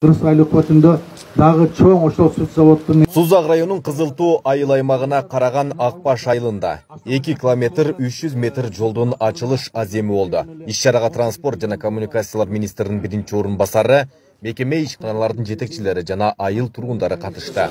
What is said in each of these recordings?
Кыргыз айыл өкмөтүндө дагы чоң ошол сүт заводунун Сузак районунун Кызылтуу айыл аймагына караган Акбаш айылында 2 километр 300 метр жолдун ачылыш аземи болду. Иш-чарага транспорт жана коммуникациялар министринин биринчи орун басары, мекеме ишканалардын жетекчилери жана айыл тургундары катышты.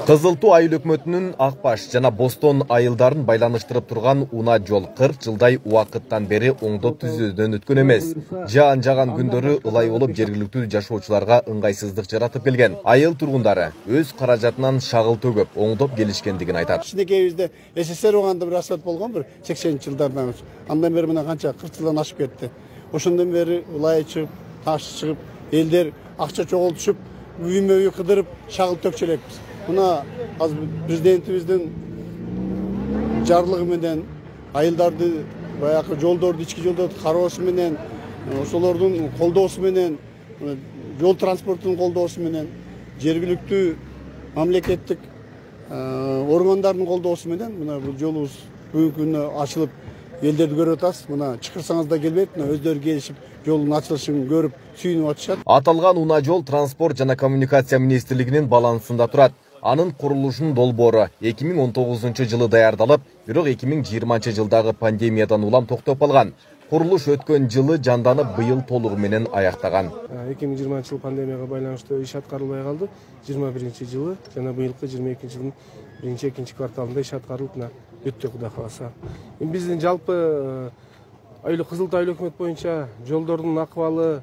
Кызылтуу айыл өкмөтүнүн Акбаш жана Бостон айылдарын байланыштырып турган унаа жол 40 жылдай убакыттан бери оңдоп түзүүдөн өткөн эмес. Жаан жаган күндөрү ылай болуп жергиликтүү жашоочуларга ыңгайсыздык жаратып келген. Айыл тургундары өз каражатынан шагыл төгүп оңдоп келишкендигин айтат. Кичинекейибизде СССР убагында бир асфальт болгон, бир 80-жылдардан. Андан бери мына канча 40 жылдан ашып кетти. Ошондон бери ылай чыгып, таш чыгып, элдер акча чогултушуп, үймө-үй кыдырып, шагыл төкчү. Мына азыр президентибиздин жарлыгы менен айылдарды баягы жолдорду, ички жолдорду кароосу менен, ошолордун колдоосу менен, жол транспортунун колдоосу менен, жергиликтүү мамлекеттик органдардын колдоосу менен мына бул жолубуз бүгүнкү күнү ачылып, элдерди көрүп атасыз. Мына чакырсаңыз да келбейт, мына өздөрү келишип, жолдун ачылышын көрүп, сүйүнүп атышат. Аталган унаа жол транспорт жана коммуникация министрлигинин балансында турат. Анын курулушунун долбоору 2019 жылы даярдалып, бирок 2020 жылдагы пандемиядан улам токтоп калган. Курулуш өткөн жылы жанданып, быйыл толугу менен аяктаган. 2020 жыл пандемияга байланыштуу иш аткарылбай калды. 21 жылы жана быйылкы 22 жылдын 1-2 кварталында иш аткарылып өттү, Кудай кааласа. Биздин жалпы Кызылтуу айыл өкмөт боюнча жолдордун акыбалы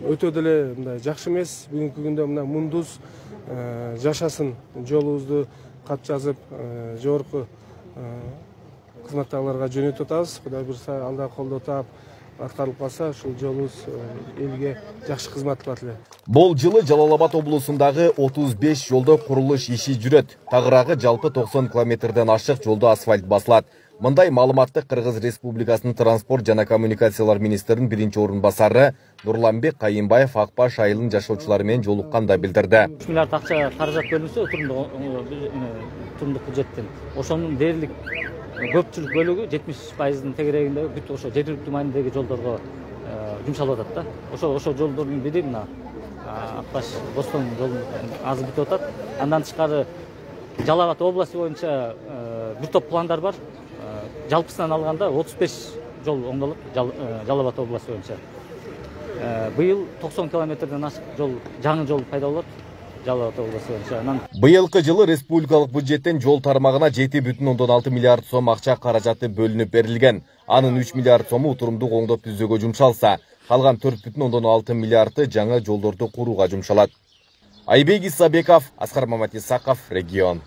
өтө деле мындай жакшы эмес. Бүгүнкү күндө мына мундуз жашасын, жолубузду кат жазып, жогорку кызматтагыларга жөнөтүп атабыз. Кудай буюрса, алда колдоо таап аткарылып калса, ушул жолубуз элге жакшы кызмат кылат эле. Бул жылы Жалал Абад облусундагы 35 жолдо курулуш иши жүрөт. Тагыраагы жалпы 90 километрден ашык жолдо асфальт басылат. Мындай маалыматты Кыргыз Республикасынын транспорт жана коммуникациялар министринин биринчи орун басары Нурланбек Кайымбаев Акбаш айылынын жашоочулары менен жолукканда билдирди. 3 миллиард акча каражат бөлүнсө, турумдук бюджеттен. Ошонун дээрлик көпчүлүк бөлүгү 70%-дын тегерегинде бүт ошо жергиликтүү маанидеги жолдорго жумшалып атат да. Ошо жолдордун бири мына Акбаш Бостон жолу азыр бүтүп атат. Андан тышкары Жалал Абад областы боюнча бир топ пландар бар. Жалпысынан алганда 35 жол оңдолуп, Жалал Абад областы боюнча. Быйыл 90 километрден ашык жол, жаңы жол пайда болот. Жалал Абад областы боюнча. Быйылкы жылы республикалык бюджеттен жол тармагына 7,6 миллиард сом акча каражаты бөлүнүп берилген. Анын 3 миллиард сому турумдук оңдоп түзүүгө жумшалса, калган 4,6 миллиарды жаңы жолдорду курууга жумшалат. Айбек Исабеков, Аскар Маматисаков, Регион.